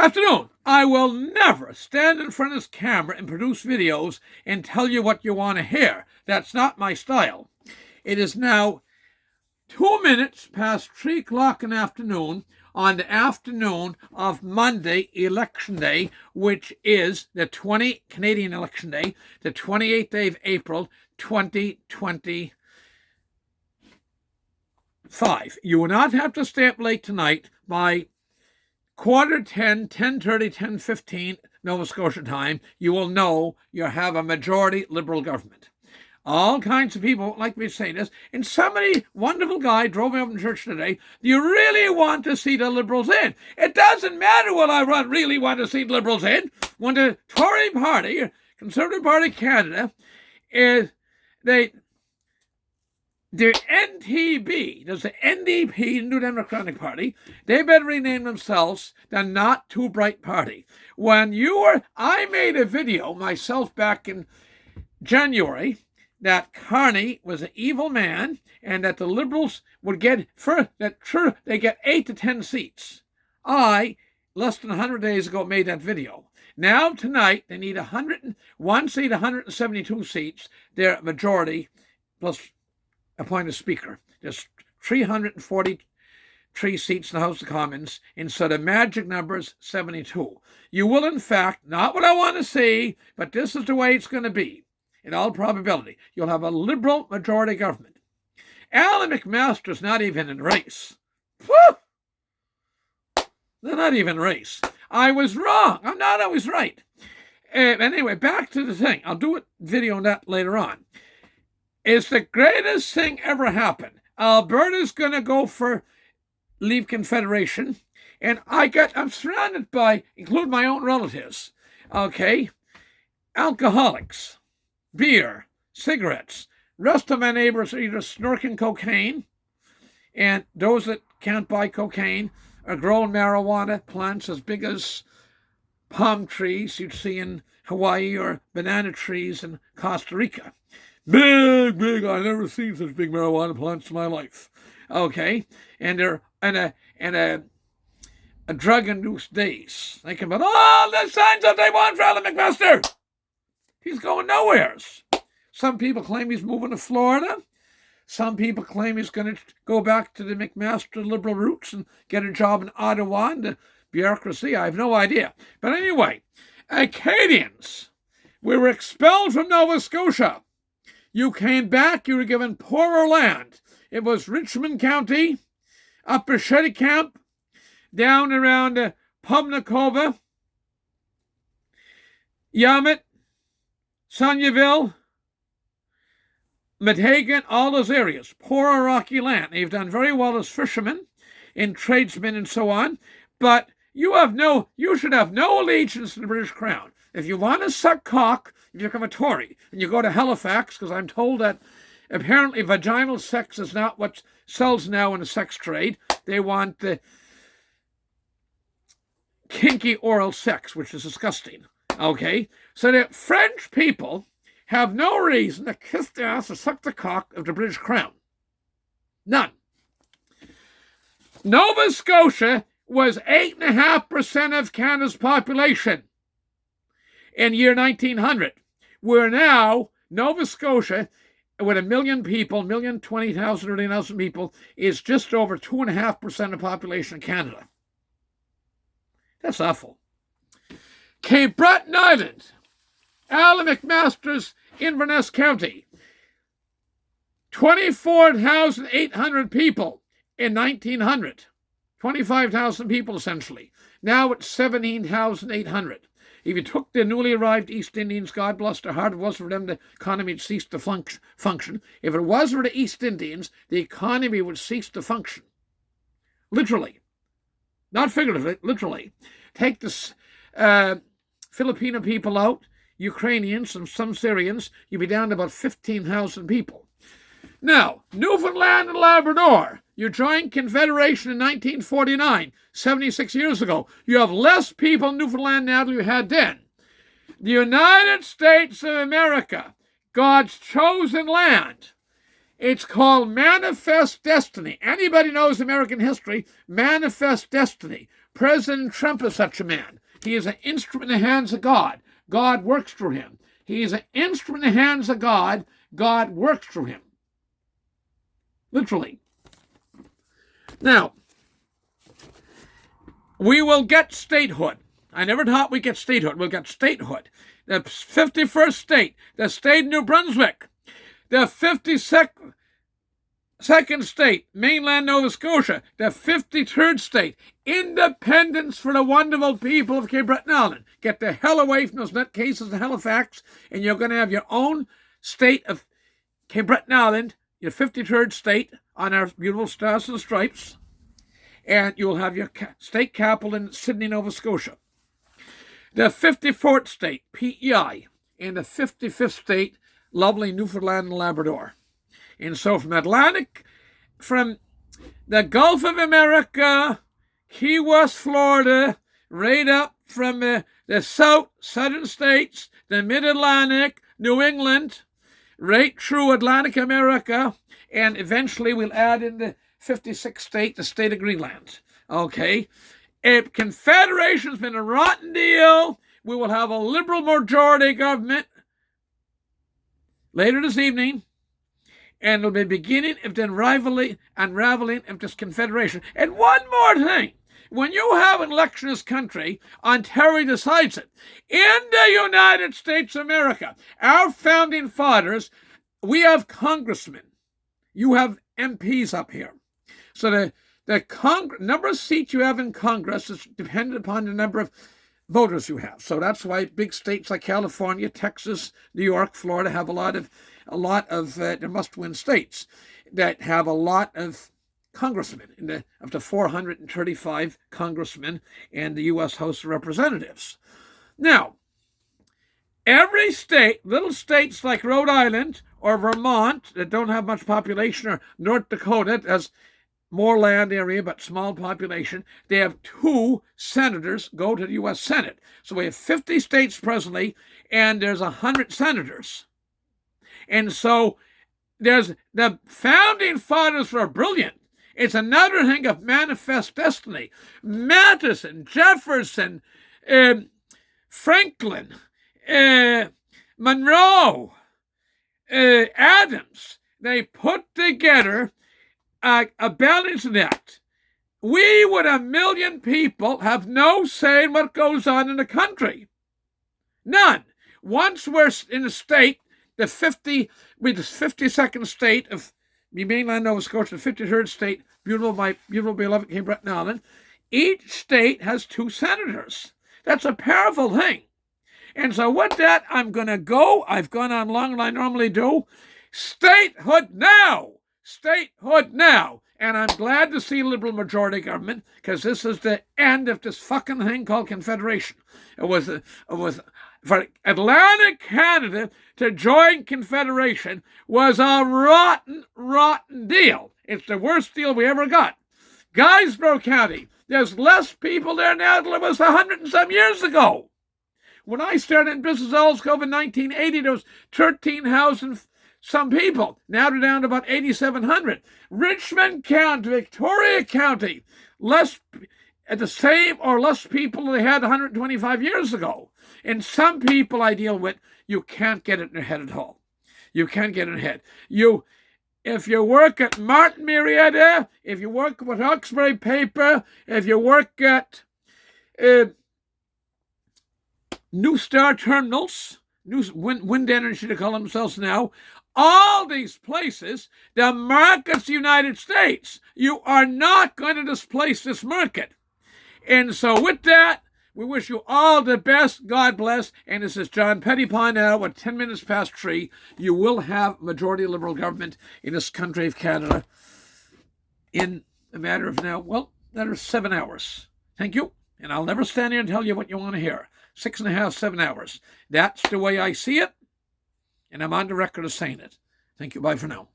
Afternoon. I will never stand in front of this camera and produce videos and tell you what you want to hear. That's not my style. It is now 2 minutes past 3 o'clock in the afternoon on the afternoon of Monday, Election Day, which is the Canadian Election Day, the 28th day of April, 2025. You will not have to stay up late tonight by 10:10, 10:30, 10:15 Nova Scotia time. You will know you have a majority Liberal government. All kinds of people like me to say this. And somebody, wonderful guy, drove me up in church today. Do you really want to see the Liberals in? It doesn't matter what I really want to see the Liberals in. When the Tory Party, Conservative Party of Canada, the NTB, there's the NDP, New Democratic Party, they better rename themselves the Not Too Bright Party. I made a video myself back in January that Carney was an evil man and that the Liberals would get, they get 8 to 10 seats. I, less than 100 days ago, made that video. Now, tonight, they need 101 seat, 172 seats. They're majority, plus appoint a speaker. There's 343 seats in the House of Commons, and so the magic number is 72. You will, in fact, not what I want to see, but this is the way it's going to be. In all probability, you'll have a Liberal majority government. Alan McMaster's not even in race. Whew! They're not even in race. I was wrong. I'm not always right. Anyway, back to the thing. I'll do a video on that later on. It's the greatest thing ever happened. Alberta's going to go for leave Confederation, and I'm surrounded by, including my own relatives, okay, alcoholics, beer, cigarettes. Rest of my neighbors are either snorting cocaine, and those that can't buy cocaine are growing marijuana plants as big as palm trees you'd see in Hawaii or banana trees in Costa Rica. Big, I've never seen such big marijuana plants in my life. Okay, and they're a drug-induced days. They can put all the signs that they want for Alan McMaster. He's going nowheres. Some people claim he's moving to Florida. Some people claim he's going to go back to the McMaster Liberal roots and get a job in Ottawa and the bureaucracy. I have no idea. But anyway, Acadians, we were expelled from Nova Scotia. You came back, you were given poorer land. It was Richmond County, Upper Shettycamp, down around Pumnakova, Yamit, Sonyaville, Metagan, all those areas. Poorer rocky land. You've done very well as fishermen and tradesmen and so on, but you should have no allegiance to the British Crown. If you want to suck cock, you become a Tory, and you go to Halifax, because I'm told that apparently vaginal sex is not what sells now in the sex trade. They want the kinky oral sex, which is disgusting. Okay? So the French people have no reason to kiss the ass or suck the cock of the British Crown. None. Nova Scotia was 8.5% of Canada's population in year 1900. We're now, Nova Scotia, with 1 million people, 1,020,000, 30,000 people, is just over 2.5% of the population of Canada. That's awful. Cape Breton Island, Alan McMaster's Inverness County, 24,800 people in 1900. 25,000 people essentially. Now it's 17,800. If you took the newly arrived East Indians, God bless their heart, if it was for them, the economy would cease to function. If it was for the East Indians, the economy would cease to function. Literally. Not figuratively, literally. Take the Filipino people out, Ukrainians and some Syrians, you'd be down to about 15,000 people. Now, Newfoundland and Labrador, you joined Confederation in 1949, 76 years ago. You have less people in Newfoundland now than you had then. The United States of America, God's chosen land. It's called Manifest Destiny. Anybody knows American history, Manifest Destiny. President Trump is such a man. He is an instrument in the hands of God. God works through him. He is an instrument in the hands of God. God works through him. Literally. Now, we will get statehood. I never thought we'd get statehood. We'll get statehood. The 51st state, the state of New Brunswick, the 52nd state, mainland Nova Scotia, the 53rd state, independence for the wonderful people of Cape Breton Island. Get the hell away from those nutcases of Halifax, and you're going to have your own state of Cape Breton Island, your 53rd state on our beautiful Stars and Stripes, and you'll have your state capital in Sydney, Nova Scotia. The 54th state, PEI, and the 55th state, lovely Newfoundland and Labrador. And so from the Gulf of America, Key West, Florida, right up from the southern states, the mid-Atlantic, New England, right through Atlantic America, and eventually we'll add in the 56th state, the state of Greenland. Okay? Confederation's been a rotten deal. We will have a liberal majority government later this evening, and it'll be beginning of the unraveling of this confederation. And one more thing. When you have an election in this country, Ontario decides it. In the United States of America, our founding fathers, we have congressmen. You have MPs up here. So the number of seats you have in Congress is dependent upon the number of voters you have. So that's why big states like California, Texas, New York, Florida have a lot of the must-win states that have a lot of congressmen, up to 435 congressmen in the U.S. House of Representatives. Now, every state, little states like Rhode Island or Vermont that don't have much population, or North Dakota, has more land area but small population, they have 2 senators go to the U.S. Senate. So we have 50 states presently, and there's 100 senators. And so the founding fathers were brilliant. It's another thing of manifest destiny. Madison, Jefferson, Franklin, Monroe, Adams, they put together a balancing act. We, with 1 million people, have no say in what goes on in the country. None. Once we're in a state, the 52nd state of mainland Nova Scotia, the 53rd state, my beautiful beloved Cape Breton Island, each state has 2 senators. That's a powerful thing. And so with that, I've gone on longer than I normally do. Statehood now! Statehood now! And I'm glad to see Liberal majority government, because this is the end of this fucking thing called Confederation. It was for Atlantic Canada to join Confederation was a rotten, rotten deal. It's the worst deal we ever got. Guysborough County, there's less people there now than there was 100 and some years ago. When I started in business in 1980, there was 13,000 some people. Now they're down to about 8,700. Richmond County, Victoria County, at the same or less people they had 125 years ago. And some people I deal with, you can't get it in your head at all. You can't get it in your head. If you work at Martin Marietta, if you work with Hawkesbury Paper, if you work at New Star Terminals, Wind Energy, they call themselves now, all these places, the market's the United States. You are not going to displace this market. And so with that, we wish you all the best. God bless. And this is John Pettipas now at 10 minutes past 3. You will have majority Liberal government in this country of Canada in a matter of now, well, that is 7 hours. Thank you. And I'll never stand here and tell you what you want to hear. 6.5, 7 hours. That's the way I see it. And I'm on the record of saying it. Thank you. Bye for now.